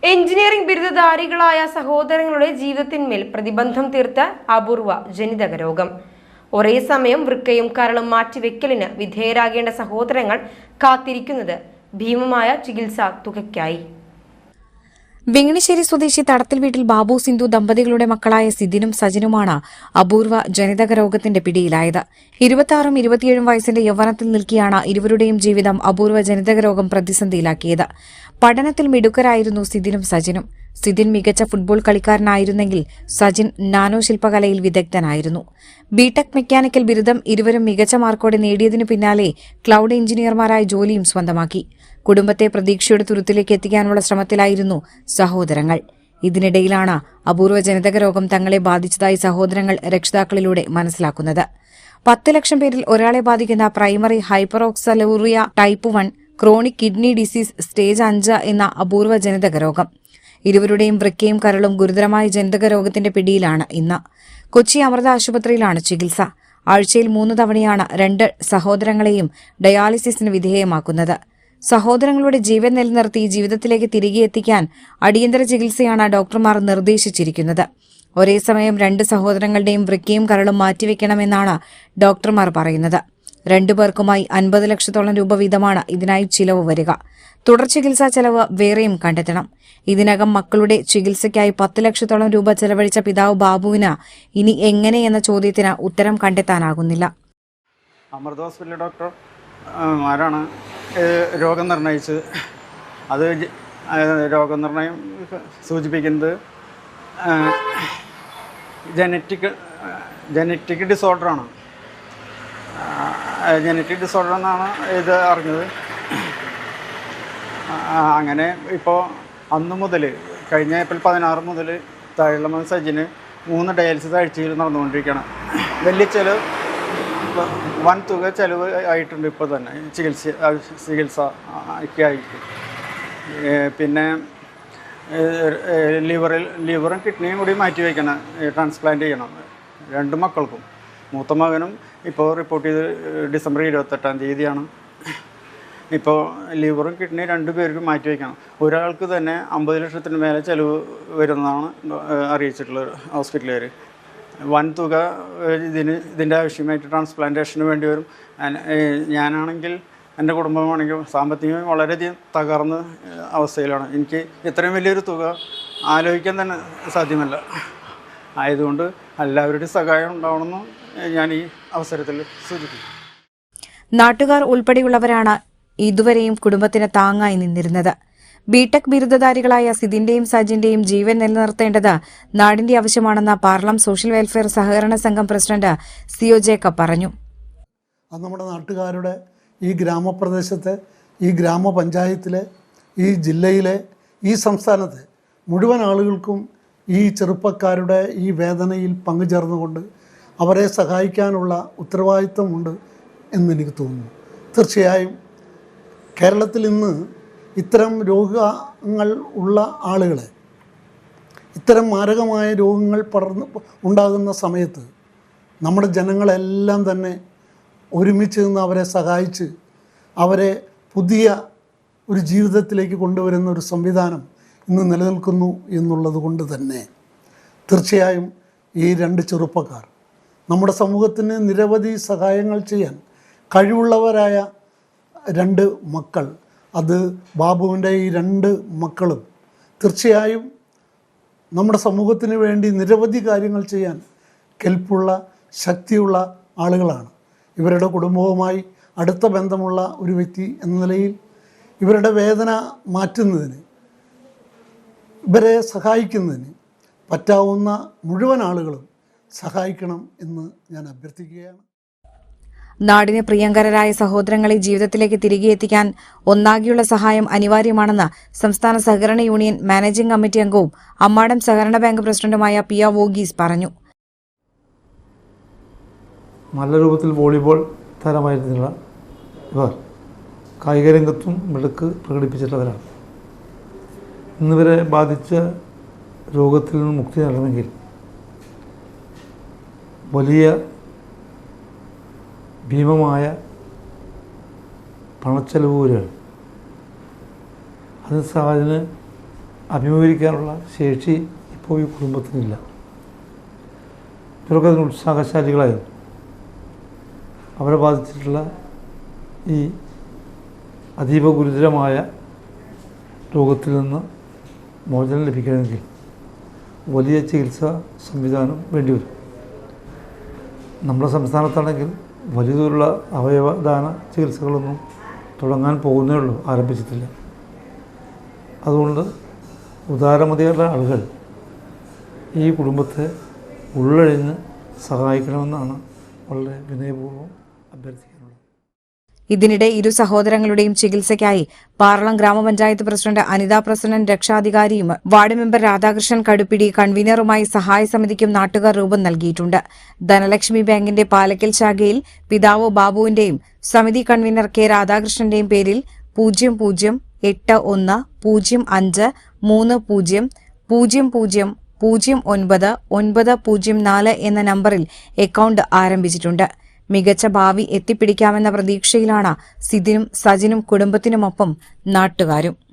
Engineering ബിരുദധാരികളായ സഹോദരങ്ങളുടെ ജീവിതത്തിന്മേൽ പ്രതിബന്ധം തീർത്ത അപൂർവ ജനിതക രോഗം. ഒരേ സമയം വൃക്കയും കരളും മാറ്റിവെക്കലിന് വിധേയരാകേണ്ട സഹോദരങ്ങൾ കാത്തിരിക്കുന്നത് ഭീമമായ ചികിത്സാ തുകയ്ക്കായി. വെങ്ങണിശ്ശേരി സ്വദേശി തടത്തിൽ വീട്ടിൽ ബാബു സിന്ധു ദമ്പതികളുടെ മക്കളായ സിദിനും സജിനുമാണ് അപൂർവ ജനിതക രോഗത്തിന്റെ പിടിയിലായത്. 26ഉം 27ഉം വയസ്സിന്റെ യൗവനത്തിൽ നിൽക്കെയാണ് ഇരുവരുടെയും ജീവിതം അപൂർവ ജനിതക രോഗം പ്രതിസന്ധിയിലാക്കിയത്. പഠനത്തിൽ മിടുക്കരായിരുന്നു സിദിനും സജിനും. സിദിൻ മികച്ച ഫുട്ബോൾ കളിക്കാരനായിരുന്നെങ്കിൽ സജിൻ നാനോ ശില്പകലയിൽ വിദഗ്ധനായിരുന്നു. ബിടെക് മെക്കാനിക്കൽ ബിരുദം ഇരുവരും മികച്ച മാർക്കോടെ നേടിയതിനു പിന്നാലെ ക്ലൌഡ് എഞ്ചിനീയർമാരായ ജോലിയും സ്വന്തമാക്കി. കുടുംബത്തെ പ്രതീക്ഷയുടെ തുരുത്തിലേക്ക് എത്തിക്കാനുള്ള ശ്രമത്തിലായിരുന്നു സഹോദരങ്ങൾ. ഇതിനിടയിലാണ് അപൂർവ ജനിതക രോഗം തങ്ങളെ ബാധിച്ചതായി സഹോദരങ്ങൾ രക്ഷിതാക്കളിലൂടെ മനസ്സിലാക്കുന്നത്. 10 ലക്ഷം പേരിൽ ഒരാളെ ബാധിക്കുന്ന primary hyperoxaluria type 1 chronic kidney disease stage 5 എന്ന അപൂർവ ജനിതക രോഗം. ഇരുവരുടെയും വൃക്കയും കരളും ഗുരുതരമായ ജനിതക രോഗത്തിന്റെ പിടിയിലാണ് ഇന്ന്. കൊച്ചി അമൃത ആശുപത്രിയിലാണ് ചികിത്സ. ആഴ്ചയിൽ 3 തവണയാണ് 2 സഹോദരങ്ങളെയും ഡയാലിസിസിന് വിധേയമാക്കുന്നത്. സഹോദരങ്ങളുടെ ജീവൻ നിലനിർത്തി ജീവിതത്തിലേക്ക് തിരികെ എത്തിക്കാൻ അടിയന്തര ചികിത്സയാണ് ഡോക്ടർമാർ നിർദ്ദേശിച്ചിരിക്കുന്നത്. ഒരേ സമയം 2 സഹോദരങ്ങളുടെയും വൃക്കയും കരളും മാറ്റിവെക്കണമെന്നാണ് ഡോക്ടർമാർ പറയുന്നത്. 2 പേർക്കുമായി 50 ലക്ഷത്തോളം രൂപ വീതമാണ് ഇതിനായി ചിലവ് വരിക. തുടർ ചികിത്സാ ചെലവ് വേറെയും കണ്ടെത്തണം. ഇതിനകം മക്കളുടെ ചികിത്സയ്ക്കായി 10 ലക്ഷത്തോളം രൂപ ചെലവഴിച്ച പിതാവ് ബാബുവിന് ഇനി എങ്ങനെ എന്ന ചോദ്യത്തിന് ഉത്തരം കണ്ടെത്താനാകുന്നില്ല. അമൃത ഹോസ്പിറ്റലിലെ ഡോക്ടർ ആരാണ് രോഗം നിർണയിച്ചത്? അത് രോഗനിർണയം സൂചിപ്പിക്കുന്നത് ജനറ്റിക് ഡിസോർഡറാണ്. ജനറ്റിക് ഡിസോർഡർ എന്നാണ് ഇത് അറിഞ്ഞത്. അങ്ങനെ ഇപ്പോൾ അന്ന് മുതൽ കഴിഞ്ഞ ഏപ്രിൽ 16 മുതൽ താഴെയുള്ള സജിന് 3 ഡയാലിസിസ് ആഴ്ചയിൽ നടന്നുകൊണ്ടിരിക്കുകയാണ്. വലിയ ചിലവ്, വൻ തുക ചിലവ് ആയിട്ടുണ്ട് ഇപ്പോൾ തന്നെ ചികിത്സയ്ക്കായിട്ട്. പിന്നെ ലിവറും കിഡ്നിയും കൂടി മാറ്റി വയ്ക്കണം, ട്രാൻസ്പ്ലാന്റ് ചെയ്യണം 2 മക്കൾക്കും. മൂത്ത മകനും ഇപ്പോൾ റിപ്പോർട്ട് ചെയ്ത് ഡിസംബർ 28-ാം തീയതിയാണ്. ഇപ്പോൾ ലിവറും കിഡ്നി 2 പേർക്കും മാറ്റി വയ്ക്കണം. ഒരാൾക്ക് തന്നെ 50 ലക്ഷത്തിന് മേലെ ചിലവ് വരുന്നതാണ് അറിയിച്ചിട്ടുള്ളത് ഹോസ്പിറ്റലുകാർ. വൻ തുക ഇതിൻ്റെ ആവശ്യമായിട്ട് ട്രാൻസ്പ്ലാന്റേഷന് വേണ്ടി വരും. ഞാനാണെങ്കിൽ എൻ്റെ കുടുംബമാണെങ്കിൽ സാമ്പത്തികം വളരെയധികം തകർന്ന അവസ്ഥയിലാണ്. എനിക്ക് ഇത്രയും വലിയൊരു തുക ആലോചിക്കാൻ തന്നെ സാധ്യമല്ല. ആയതുകൊണ്ട് എല്ലാവരുടെയും സഹായം ഉണ്ടാവണമെന്ന് ഞാൻ ഈ അവസരത്തിൽ സൂചിപ്പിക്കും. നാട്ടുകാർ ഉൾപ്പെടെയുള്ളവരാണ് ഇതുവരെയും കുടുംബത്തിന് താങ്ങായി നിന്നിരുന്നത്. ബിടെക് ബിരുദധാരികളായ സിദിന്റെയും സജിന്റെയും ജീവൻ നിലനിർത്തേണ്ടത് നാടിന്റെ ആവശ്യമാണെന്ന് പാർലം സോഷ്യൽ വെൽഫെയർ സഹകരണ സംഘം പ്രസിഡന്റ് സിഒ ജേക്കബ് പറഞ്ഞു. അത് നമ്മുടെ നാട്ടുകാരുടെ, ഈ ഗ്രാമപ്രദേശത്തെ, ഈ ഗ്രാമപഞ്ചായത്തിലെ, ഈ ജില്ലയിലെ, ഈ സംസ്ഥാനത്തെ മുഴുവൻ ആളുകൾക്കും ഈ ചെറുപ്പക്കാരുടെ ഈ വേദനയിൽ പങ്കുചേർന്നുകൊണ്ട് അവരെ സഹായിക്കാനുള്ള ഉത്തരവാദിത്വമുണ്ട് എന്നെനിക്ക് തോന്നുന്നു. തീർച്ചയായും കേരളത്തിൽ ഇന്ന് ഇത്തരം രോഗങ്ങൾ ഉള്ള ആളുകളെ, ഇത്തരം മാരകമായ രോഗങ്ങൾ ഉണ്ടാകുന്ന സമയത്ത് നമ്മുടെ ജനങ്ങളെല്ലാം തന്നെ ഒരുമിച്ച് നിന്ന് അവരെ സഹായിച്ച് അവരെ പുതിയ ഒരു ജീവിതത്തിലേക്ക് കൊണ്ടുവരുന്ന ഒരു സംവിധാനം ഇന്ന് നിലനിൽക്കുന്നു എന്നുള്ളത് കൊണ്ട് തന്നെ തീർച്ചയായും ഈ 2 ചെറുപ്പക്കാർ നമ്മുടെ സമൂഹത്തിന് നിരവധി സഹായങ്ങൾ ചെയ്യാൻ കഴിവുള്ളവരായ 2 മക്കൾ, അത് ബാബുവിൻ്റെ ഈ 2 മക്കളും തീർച്ചയായും നമ്മുടെ സമൂഹത്തിന് വേണ്ടി നിരവധി കാര്യങ്ങൾ ചെയ്യാൻ കെൽപ്പുള്ള, ശക്തിയുള്ള ആളുകളാണ്. ഇവരുടെ കുടുംബവുമായി അടുത്ത ബന്ധമുള്ള ഒരു വ്യക്തി എന്ന നിലയിൽ ഇവരുടെ വേദന മാറ്റുന്നതിന്, ഇവരെ സഹായിക്കുന്നതിന് പറ്റാവുന്ന മുഴുവൻ ആളുകളും സഹായിക്കണം എന്ന് ഞാൻ അഭ്യർത്ഥിക്കുകയാണ്. നാടിന് പ്രിയങ്കരരായ സഹോദരങ്ങളെ ജീവിതത്തിലേക്ക് തിരികെ എത്തിക്കാൻ ഒന്നാകെയുള്ള സഹായം അനിവാര്യമാണെന്ന് സംസ്ഥാന സഹകരണ യൂണിയൻ മാനേജിംഗ് കമ്മിറ്റി അംഗവും അമ്മാടം സഹകരണ ബാങ്ക് പ്രസിഡന്റുമായ പിയ വോഗീസ് പറഞ്ഞു. നല്ല രൂപത്തിൽ വോളിബോൾ താരമായിരുന്നില്ല ഇവർ കായികരംഗത്തും മിടുക്ക് പ്രകടിപ്പിച്ചിട്ടുള്ളവരാണ്. ഇന്നിവരെ ബാധിച്ച രോഗത്തിൽ നിന്ന് മുക്തി നേടണമെങ്കിൽ വലിയ ഭീമമായ പണച്ചെലവ് വരികയാണ്. അതിന് അഭിമുഖീകരിക്കാനുള്ള ശേഷി ഇപ്പോൾ ഈ കുടുംബത്തിനില്ല. ഇവരൊക്കെ അതിന് ഉത്സാഹശാലികളായിരുന്നു. അവരെ ബാധിച്ചിട്ടുള്ള ഈ അതീവ ഗുരുതരമായ രോഗത്തിൽ നിന്ന് മോചനം ലഭിക്കണമെങ്കിൽ വലിയ ചികിത്സാ സംവിധാനം വേണ്ടിവരും. നമ്മുടെ സംസ്ഥാനത്താണെങ്കിൽ വലിയ തോതിലുള്ള അവയവദാന ചികിത്സകളൊന്നും തുടങ്ങാൻ പോകുന്നേ ഉള്ളൂ, ആരംഭിച്ചിട്ടില്ല. അതുകൊണ്ട് ഉദാരമതിയുള്ള ആളുകൾ ഈ കുടുംബത്തെ ഉള്ളഴിഞ്ഞ് സഹായിക്കണമെന്നാണ് വളരെ വിനയപൂർവ്വം അഭ്യർത്ഥിക്കാനുള്ളത്. ഇതിനിടെ ഇരു സഹോദരങ്ങളുടെയും ചികിത്സയ്ക്കായി പാറളം ഗ്രാമപഞ്ചായത്ത് പ്രസിഡന്റ് അനിത പ്രസിഡന്റ് രക്ഷാധികാരിയും വാർഡ് മെമ്പർ രാധാകൃഷ്ണൻ കടുപ്പിടി കൺവീനറുമായി സഹായ സമിതിക്കും നാട്ടുകാർ രൂപം നൽകിയിട്ടുണ്ട്. ധനലക്ഷ്മി ബാങ്കിന്റെ പാലക്കൽ ശാഖയിൽ പിതാവ് ബാബുവിന്റെയും സമിതി കൺവീനർ കെ രാധാകൃഷ്ണന്റെയും പേരിൽ 00815030090904 എന്ന നമ്പറിൽ അക്കൗണ്ട് ആരംഭിച്ചിട്ടുണ്ട്. മികച്ച ഭാവി എത്തിപ്പിടിക്കാമെന്ന പ്രതീക്ഷയിലാണ് സിദിനും സജിനും കുടുംബത്തിനുമൊപ്പം നാട്ടുകാരും.